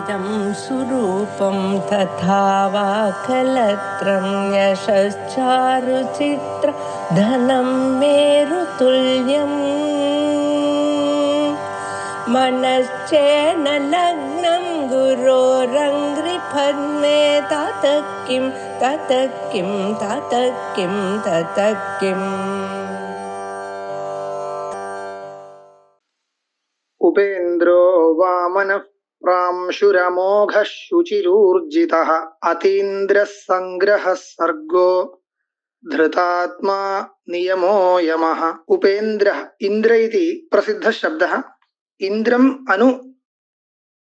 इदं सुरूपं तथा वा कलत्रं यशश्चारुचित्र धनं मेरुतुल्यम् मनश्चेन लग्नं गुरोरङ्घ्रिपद्मे ततः किं ततः किं ततः किं ततः किम्। उपेन्द्रो वामनः प्रांशुरमोघः शुचिरूर्जितः अतीन्द्रः संग्रहः सर्गो धृतात्मा नियमो यमः। उपेन्द्रः इंद्र इति प्रसिद्धः शब्दः। इंद्रम् अनु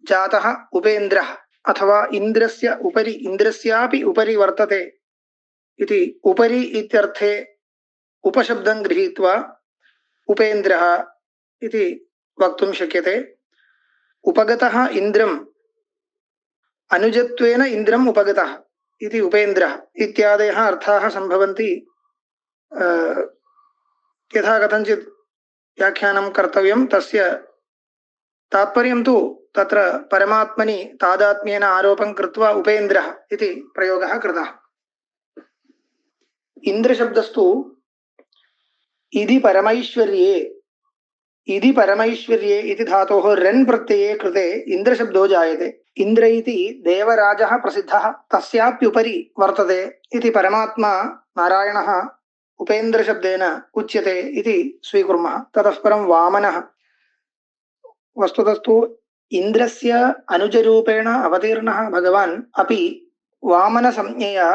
जातः उपेन्द्रः अथवा इंद्रस्य उपरि इंद्रस्यापि उपरि वर्तते इति उपरि इत्यर्थे उपशब्दं गृहीत्वा उपेन्द्रः इति वक्तुं शक्यते। उपगतः इन्द्रम् अनुजत्वेन इन्द्रम् उपगतः इति उपेन्द्रः इत्यादयः अर्थाः सम्भवन्ति। यथा कथञ्चित् व्याख्यानं कर्तव्यं तस्य तात्पर्यं तु तत्र परमात्मनि तादात्म्येन आरोपं कृत्वा उपेन्द्रः इति प्रयोगः कृतः। इन्द्रशब्दस्तु इति परमैश्वर्ये इति धातोः रन् प्रत्यये कृते इन्द्रशब्दो जायते। इन्द्र इति देवराजः प्रसिद्धः तस्याप्युपरि वर्तते इति परमात्मा नारायणः उपेन्द्रशब्देन उच्यते इति स्वीकुर्मः। ततः परं वामनः वस्तुतस्तु इन्द्रस्य अनुजरूपेण अवतीर्णः भगवान् अपि वामनसंज्ञया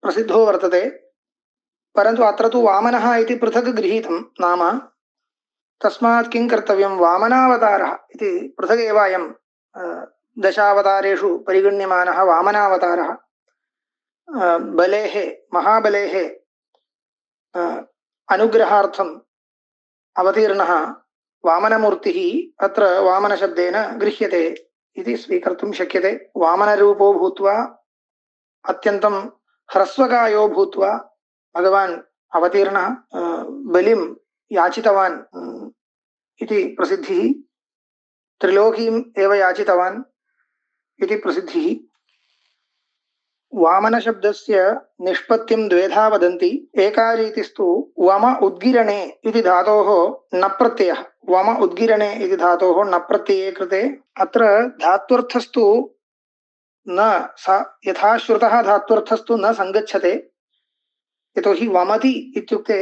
प्रसिद्धो वर्तते। परन्तु अत्र तु वामनः इति पृथक् गृहीतं नाम तस्मात् किं कर्तव्यं वामनावतारः इति पृथगेव अयं दशावतारेषु परिगण्यमानः वामनावतारः। बलेः महाबलेः अनुग्रहार्थम् अवतीर्णः वामनमूर्तिः अत्र वामनशब्देन गृह्यते इति स्वीकर्तुं शक्यते। वामनरूपो भूत्वा अत्यन्तं ह्रस्वकायो भूत्वा भगवान् अवतीर्णः बलिं याचितवान् इति प्रसिद्धिः। त्रिलोकीम् एव याचितवान् इति प्रसिद्धिः। वामनशब्दस्य निष्पत्तिं द्वेधा वदन्ति। एका रीतिस्तु वम उद्गिरणे इति धातोः न प्रत्ययः। वम उद्गिरणे इति धातोः न प्रत्यये कृते अत्र धात्वर्थस्तु न यथा श्रुतः धात्वर्थस्तु न संगच्छते। यतोहि वमति इत्युक्ते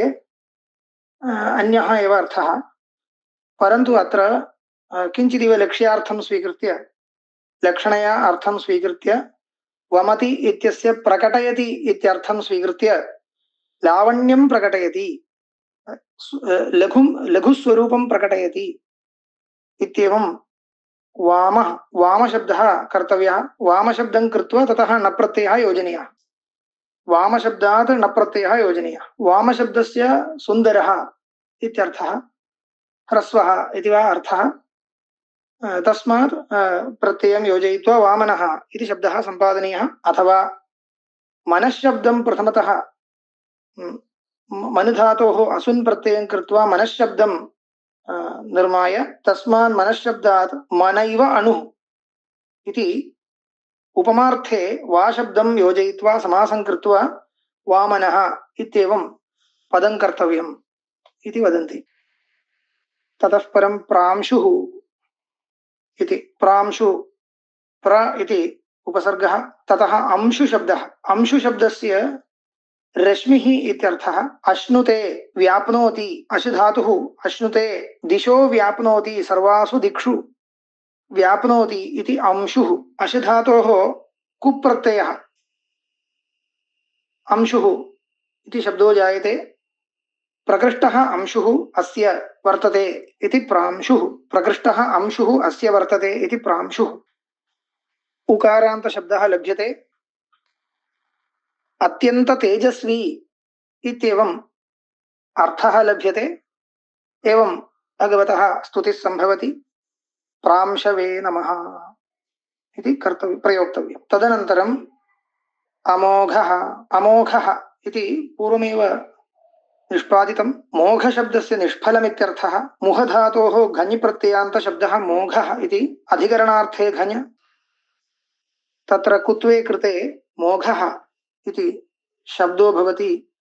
अन्यः एव अर्थः। परन्तु अत्र किञ्चिदिव लक्ष्यार्थं स्वीकृत्य लक्षणया अर्थं स्वीकृत्य वमति इत्यस्य प्रकटयति इत्यर्थं स्वीकृत्य लावण्यं प्रकटयति लघुस्वरूपं प्रकटयति इत्येवं वामशब्दः कर्तव्यः। वामशब्दं कृत्वा ततः न प्रत्ययः योजनीयः। वामशब्दात् न प्रत्ययः योजनीयः। वामशब्दस्य सुन्दरः इत्यर्थः, ह्रस्वः इति वा अर्थः। तस्मात् प्रत्ययं योजयित्वा वामनः इति शब्दः सम्पादनीयः। अथवा मनश्शब्दं प्रथमतः मनुधातोः असुन् प्रत्ययं कृत्वा मनश्शब्दं निर्माय तस्मात् मनश्शब्दात् मनैव अणुः इति उपमार्थे वाशब्दं योजयित्वा समासं कृत्वा वामनः इत्येवं पदं कर्तव्यम् इति वदन्ति। ततः परं प्रांशुः इति प्रांशु प्र इति उपसर्गः। ततः अंशुशब्दः। अंशुशब्दस्य रश्मिः इत्यर्थः। अश्नुते व्याप्नोति अशुधातुः अश्नुते दिशो व्याप्नोति सर्वासु दिक्षु व्याप्नोति इति अंशुः। अशुधातोः कुप्रत्ययः अंशुः इति शब्दो जायते। प्रकृष्टः अंशुः अस्य वर्तते इति प्रांशुः। प्रकृष्टः अंशुः अस्य वर्तते इति प्रांशुः। उकारान्त शब्दः लभ्यते। अत्यंत तेजस्वी इत्येवं अर्थः लभ्यते। एवं भगवतः स्तुतिः सम्भवति। प्रांशवे नमः इति प्रयोक्तव्यं। तदनन्तरम् अमोघः इति पूर्वमेव निष्पादितं। मोघशब्दस्य निष्फलमित्यर्थः। मुहधातोः घञ् प्रत्ययान्त शब्दः मोघः इति अधिकरणार्थे घञ् तत्र कुत्वे कृते मोघः इति शब्दो भवति।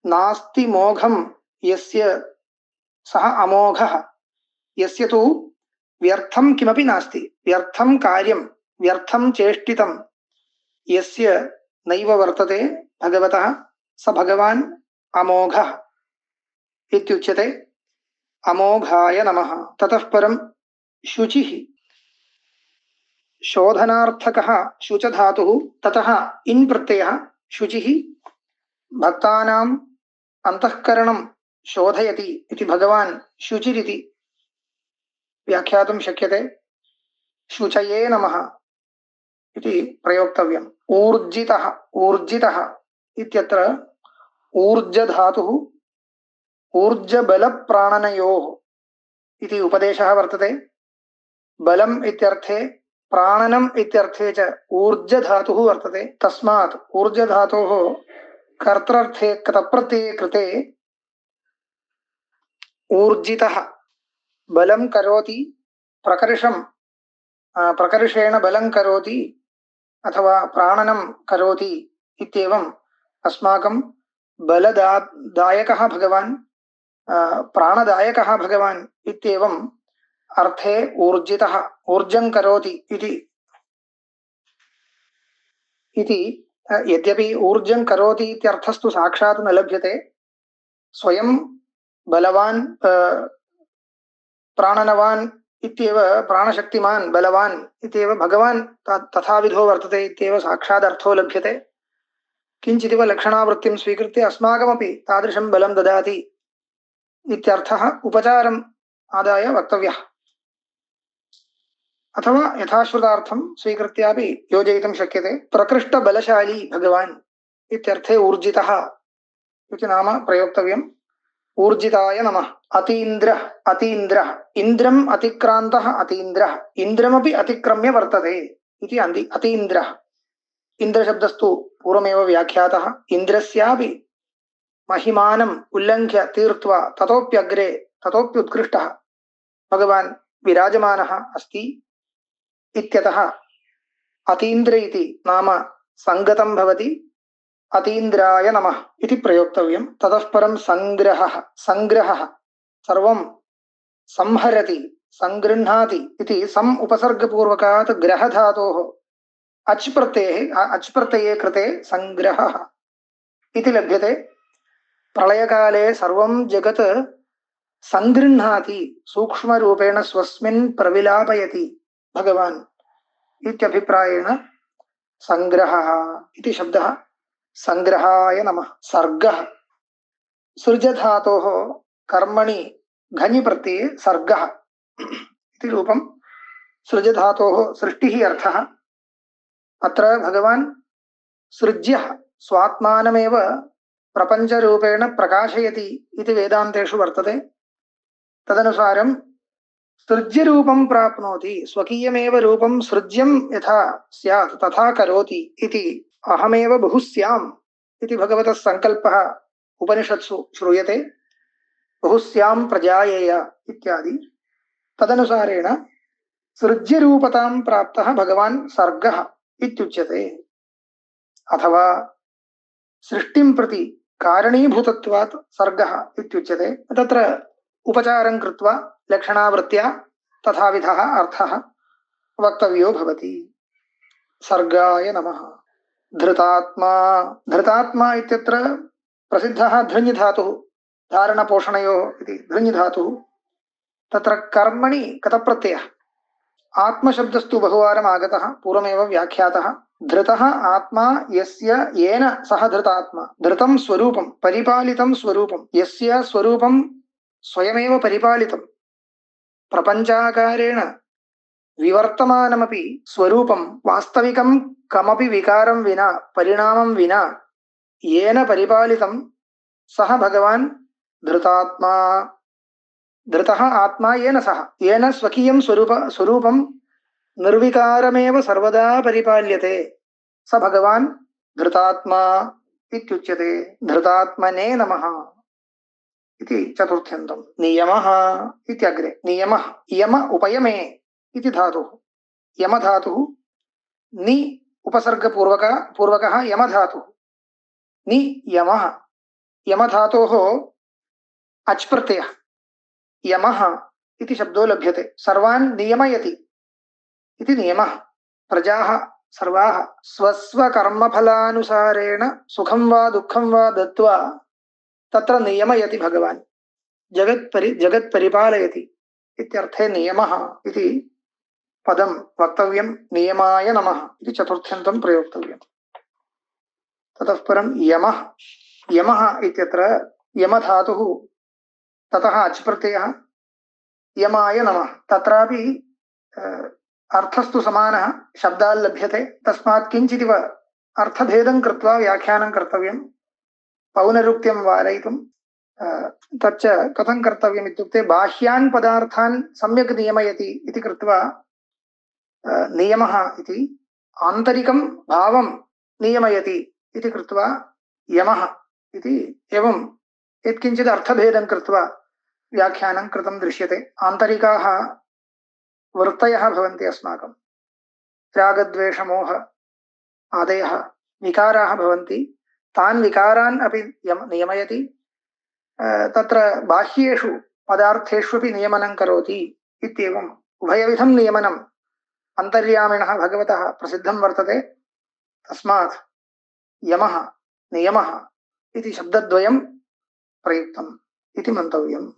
नास्ति मोघं यस्य सः अमोघः। यस्य तु व्यर्थं किमपि नास्ति, व्यर्थं कार्यं व्यर्थं चेष्टितं यस्य नैव वर्तते भगवतः स भगवान् अमोघः इत्युच्यते। अमोघाय नमः। ततः परं शुचिः शोधनार्थकः शुच धातुः, ततः इन् प्रत्ययः शुचिः भक्तानाम् अंतःकरणं शोधयति इति भगवान् शुचिरिति व्याख्यातुं शक्यते। शुचये नमः इति प्रयोक्तव्यम्। ऊर्जितः ऊर्जितः इत्यत्र ऊर्ज धातुः ऊर्जबलप्राणनयोः इति उपदेशः वर्तते। बलम् इत्यर्थे प्राणनम् इत्यर्थे च ऊर्ज धातुः वर्तते। तस्मात् ऊर्ज धातोः कर्तृर्थे कृतप्रत्यये कृते ऊर्जितः बलं करोति, प्रकर्षेण बलं करोति अथवा प्राणनं करोति इत्येवम् अस्माकं बलदायकः भगवान्, प्राणदायकः भगवान् इत्येवम् अर्थे ऊर्जितः ऊर्जं करोति इति यद्यपि ऊर्जं करोति इत्यर्थस्तु साक्षात् न लभ्यते, स्वयं बलवान् प्राणनवान् इत्येव, प्राणशक्तिमान् बलवान् इत्येव भगवान् तथाविधो वर्तते इत्येव साक्षादर्थो लभ्यते। किञ्चिदिव लक्षणावृत्तिं स्वीकृत्य अस्माकमपि तादृशं बलं ददाति इत्यर्थः उपचारम् आदाय वक्तव्यः, अथवा यथाश्रुतार्थं स्वीकृत्यापि योजयितुं शक्यते। प्रकृष्टबलशाली भगवान् इत्यर्थे ऊर्जितः इति नाम प्रयोक्तव्यम्। ऊर्जिताय नमः। अतीन्द्रः अतीन्द्रः इन्द्रम् अतिक्रान्तः अतीन्द्रः इन्द्रमपि अतिक्रम्य वर्तते इति अतीन्द्रः। इन्द्रशब्दस्तु पूर्वमेव व्याख्यातः। इन्द्रस्यापि महिमानम् उल्लङ्घ्य तीर्त्वा ततोप्यग्रे ततोप्युत्कृष्टः भगवान् विराजमानः अस्ति इत्यतः अतीन्द्र इति नाम संगतं भवति। अतीन्द्राय नमः इति प्रयोक्तव्यम्। ततः परं संग्रहः संग्रहः सर्वं संहरति संगृह्णाति इति सम् उपसर्गपूर्वकात् ग्रह धातोः अच् प्रत्यये कृते संग्रहः इति लभ्यते। प्रलयकाले सर्वं जगत् संगृह्णाति सूक्ष्मरूपेण स्वस्मिन् प्रविलापयति भगवान् इत्यभिप्रायेण संग्रहः इति शब्दः। संग्रहाय नमः। सर्गः सृज धातोः कर्मणि घञि प्रत्यये सर्गः इति रूपं। सृज धातोः सृष्टिः अर्थः। अत्र भगवान् सृज्यः स्वात्मानमेव प्रपञ्चरूपेण प्रकाशयति इति वेदान्तेषु वर्तते। तदनुसारं सृज्यरूपं प्राप्नोति, स्वकीयमेव रूपं सृज्यं यथा स्यात् तथा करोति इति। अहमेव बहुस्याम् इति भगवतः संकल्पः उपनिषत्सु श्रूयते। बहुस्यां प्रजायेय इत्यादि। तदनुसारेण सृज्यरूपतां प्राप्तः भगवान् सर्गः इत्युच्यते, अथवा सृष्टिं प्रति कारणीभूतत्वात् सर्गः इत्युच्यते। तत्र उपचारं कृत्वा लक्षणावृत्त्या तथाविधः अर्थः वक्तव्यो भवति। सर्गाय नमः। धृतात्मा धृतात्मा इत्यत्र प्रसिद्धः धृञ् धातुः, धारणपोषणयोः इति धृञ् धातुः। तत्र कर्मणि कतप्रत्ययः। आत्मशब्दस्तु बहुवारम् आगतः, पूर्वमेव व्याख्यातः। धृतः आत्मा यस्य येन सः धृतात्मा। धृतं स्वरूपं, परिपालितं स्वरूपं, यस्य स्वरूपं स्वयमेव परिपालितं, प्रपञ्चाकारेण विवर्तमानमपि स्वरूपं वास्तविकं कमपि विकारं विना परिणामं विना येन परिपालितं सः भगवान् धृतात्मा। धृतः आत्मा येन सह, येन स्वकीयं स्वरूपं निर्विकारमेव सर्वदा परिपाल्यते स भगवान् धृतात्मा इत्युच्यते। धृतात्मने नमः इति चतुर्थ्यन्तं। नियमः इत्यग्रे। नियमः यम उपयमे इति धातुः। यम धातुः नि उपसर्गपूर्वकः यमधातुः नियमः यमधातोः अच् प्रत्ययः यमः इति शब्दो लभ्यते सर्वान् नियमयति इति नियमः प्रजाः सर्वाः स्वस्वकर्मफलानुसारेण सुखं वा दुःखं वा दत्वा तत्र नियमयति भगवान् जगत्परिपालयति इत्यर्थे नियमः इति पदं वक्तव्यं नियमाय नमः इति चतुर्थ्यन्तं प्रयोक्तव्यम् ततः परं यमः यमः इत्यत्र यमधातुः ततः अच् प्रत्ययः यमाय नमः तत्रापि अर्थस्तु समानः शब्दाल् लभ्यते तस्मात् किञ्चिदिव अर्थभेदं कृत्वा व्याख्यानं कर्तव्यं पौनरुक्त्यं वारयितुं तच्च कथं कर्तव्यम् इत्युक्ते बाह्यान् पदार्थान् सम्यक् नियमयति इति कृत्वा नियमः इति आन्तरिकं भावं नियमयति इति कृत्वा यमः इति एवं यत्किञ्चित् अर्थभेदं कृत्वा व्याख्यानं कृतं दृश्यते आन्तरिकाः वृत्तयः भवन्ति अस्माकं रागद्वेषमोह आदयः विकाराः भवन्ति तान् विकारान् अपि नियमयति तत्र बाह्येषु पदार्थेष्वपि नियमनं करोति इत्येवम् उभयविधं नियमनम् अन्तर्यामिणः भगवतः प्रसिद्धं वर्तते तस्मात् यमः नियमः इति शब्दद्वयं प्रयुक्तम् इति मन्तव्यम्